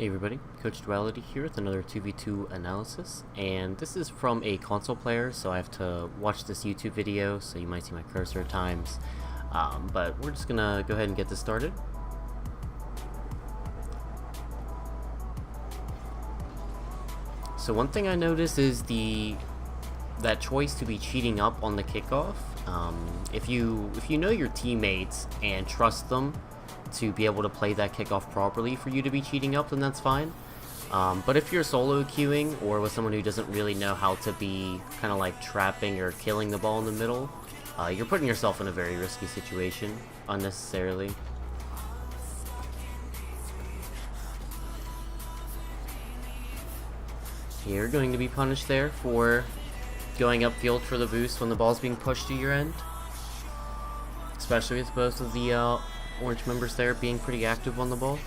Hey everybody, Coach Duality here with another 2v2 analysis, and this is from a console player, so I have to watch this YouTube video, so you might see my cursor at times, but we're just gonna go ahead and get this started. So one thing I noticed is that choice to be cheating up on the kickoff. If you know your teammates and trust them to be able to play that kickoff properly for you to be cheating up, then that's fine. But if you're solo queuing or with someone who doesn't really know how to be kind of like trapping or killing the ball in the middle, you're putting yourself in a very risky situation unnecessarily. You're going to be punished there for going upfield for the boost when the ball's being pushed to your end, especially with both of the orange members there being pretty active on the ball.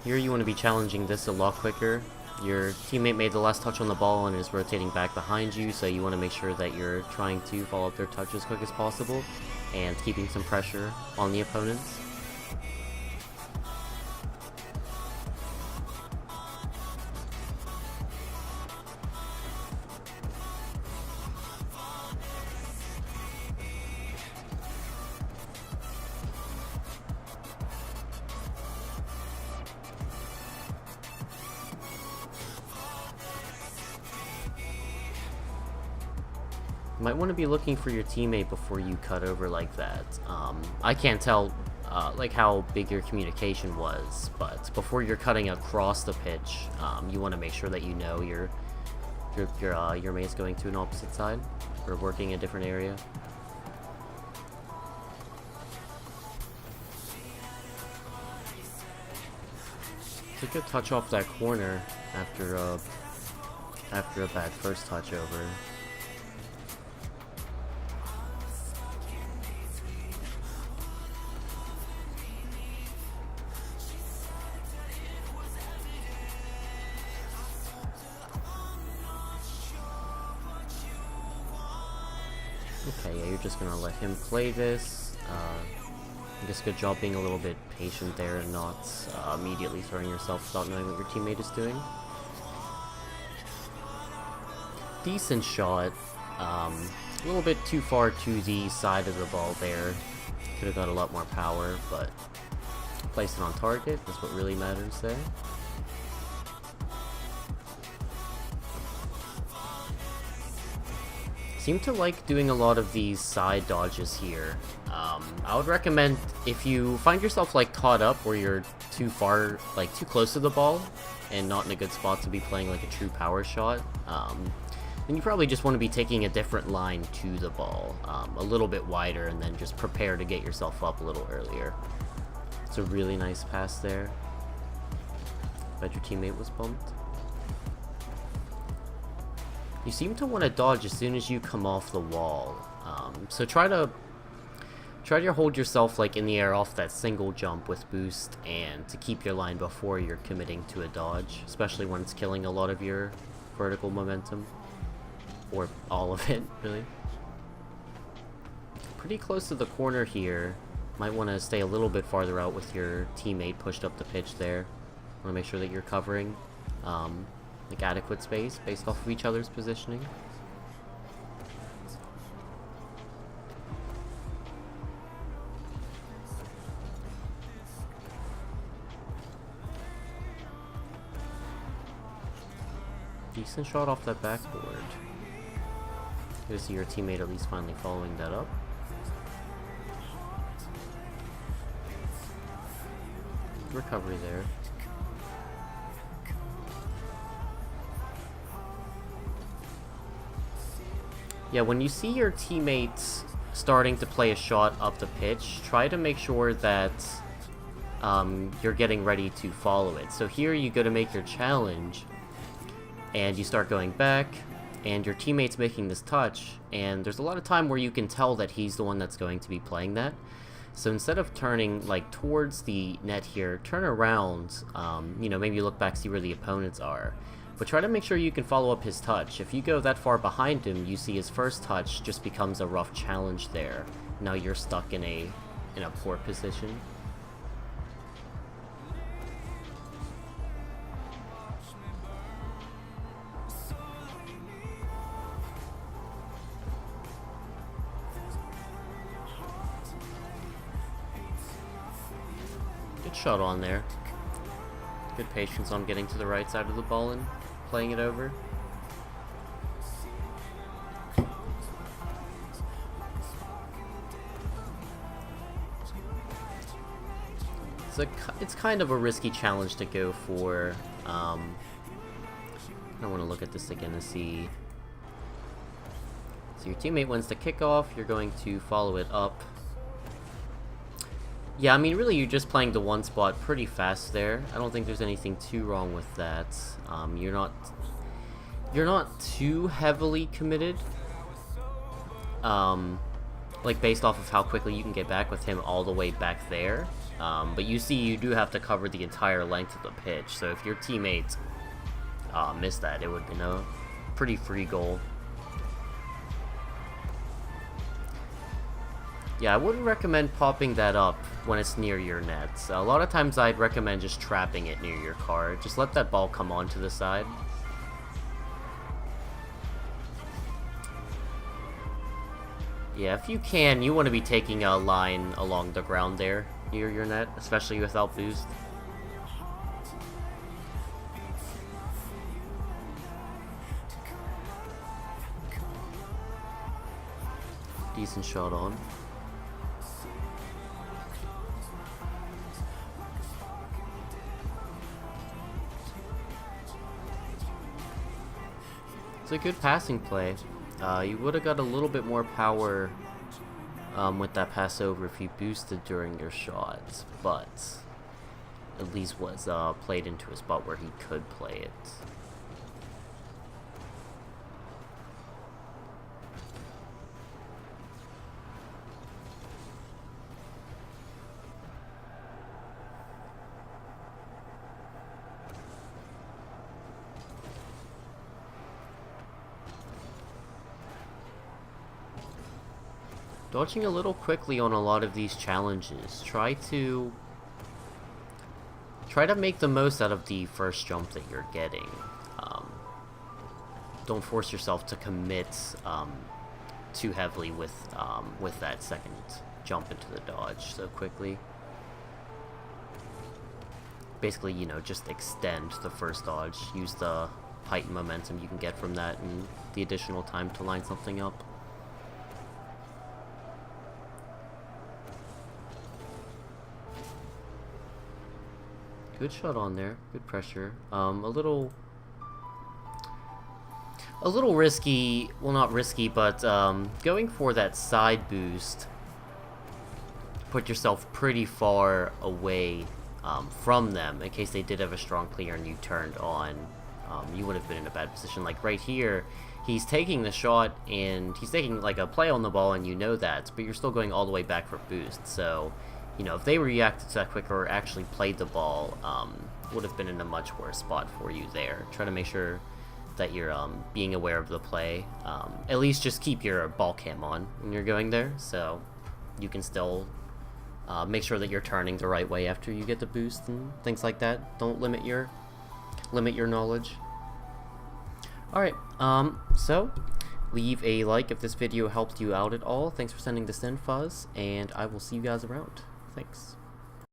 Here you want to be challenging this a lot quicker. Your teammate made the last touch on the ball and is rotating back behind you, so you want to make sure that you're trying to follow up their touch as quick as possible and keeping some pressure on the opponents. You might want to be looking for your teammate before you cut over like that. I can't tell like how big your communication was, but before you're cutting across the pitch, you want to make sure that you know your mate's going to an opposite side or working a different area. It's a good touch off that corner after a bad first touch over. Okay, yeah, you're just gonna let him play this. I guess good job being a little bit patient there and not immediately throwing yourself without knowing what your teammate is doing. Decent shot. A little bit too far to the side of the ball there. Could have got a lot more power, but placed it on target. That's what really matters there. Seem to like doing a lot of these side dodges here. I would recommend if you find yourself like caught up where you're too far, like too close to the ball and not in a good spot to be playing like a true power shot, then you probably just want to be taking a different line to the ball, a little bit wider, and then just prepare to get yourself up a little earlier. It's a really nice pass there. Bet your teammate was bumped. You seem to want to dodge as soon as you come off the wall, so try to hold yourself like in the air off that single jump with boost and to keep your line before you're committing to a dodge, especially when it's killing a lot of your vertical momentum, or all of it really. Pretty close to the corner here. Might want to stay a little bit farther out with your teammate pushed up the pitch there. Want to make sure that you're covering like adequate space based off of each other's positioning. Decent shot off that backboard. Good to see your teammate at least finally following that up. Recovery there. Yeah, when you see your teammates starting to play a shot up the pitch, try to make sure that you're getting ready to follow it. So here you go to make your challenge, and you start going back, and your teammate's making this touch, and there's a lot of time where you can tell that he's the one that's going to be playing that. So instead of turning like towards the net here, turn around, you know, maybe look back, see where the opponents are. But try to make sure you can follow up his touch. If you go that far behind him, you see his first touch just becomes a rough challenge there. Now you're stuck in a poor position. Good shot on there. Good patience on getting to the right side of the ball and playing it over. It's kind of a risky challenge to go for. I want to look at this again to see. So your teammate wins the kickoff, you're going to follow it up. Yeah, I mean, really, you're just playing the one spot pretty fast there. I don't think there's anything too wrong with that. You're not too heavily committed. Like, based off of how quickly you can get back with him all the way back there. But you see, you do have to cover the entire length of the pitch, so if your teammates missed that, it would be a pretty free goal. Yeah, I wouldn't recommend popping that up when it's near your nets. A lot of times I'd recommend just trapping it near your car. Just let that ball come onto the side. Yeah, if you can, you want to be taking a line along the ground there near your net, especially without boost. Decent shot on. It's a good passing play. You would have got a little bit more power with that pass over if you boosted during your shots, but at least was played into a spot where he could play it. Dodging a little quickly on a lot of these challenges. Try to make the most out of the first jump that you're getting. Don't force yourself to commit too heavily with that second jump into the dodge so quickly. Basically, you know, just extend the first dodge. Use the heightened momentum you can get from that and the additional time to line something up. Good shot on there. Good pressure. A little risky. Well, not risky, but going for that side boost. Put yourself pretty far away from them in case they did have a strong clear and you turned on. You would have been in a bad position. Like right here, he's taking the shot and he's taking like a play on the ball, and you know that, but you're still going all the way back for boost. So, you know, if they reacted to that quicker or actually played the ball, would have been in a much worse spot for you there. Try to make sure that you're being aware of the play. At least just keep your ball cam on when you're going there, so you can still make sure that you're turning the right way after you get the boost and things like that. Don't limit your knowledge. Alright, so leave a like if this video helped you out at all. Thanks for sending this in, Fuzz, and I will see you guys around. Thanks.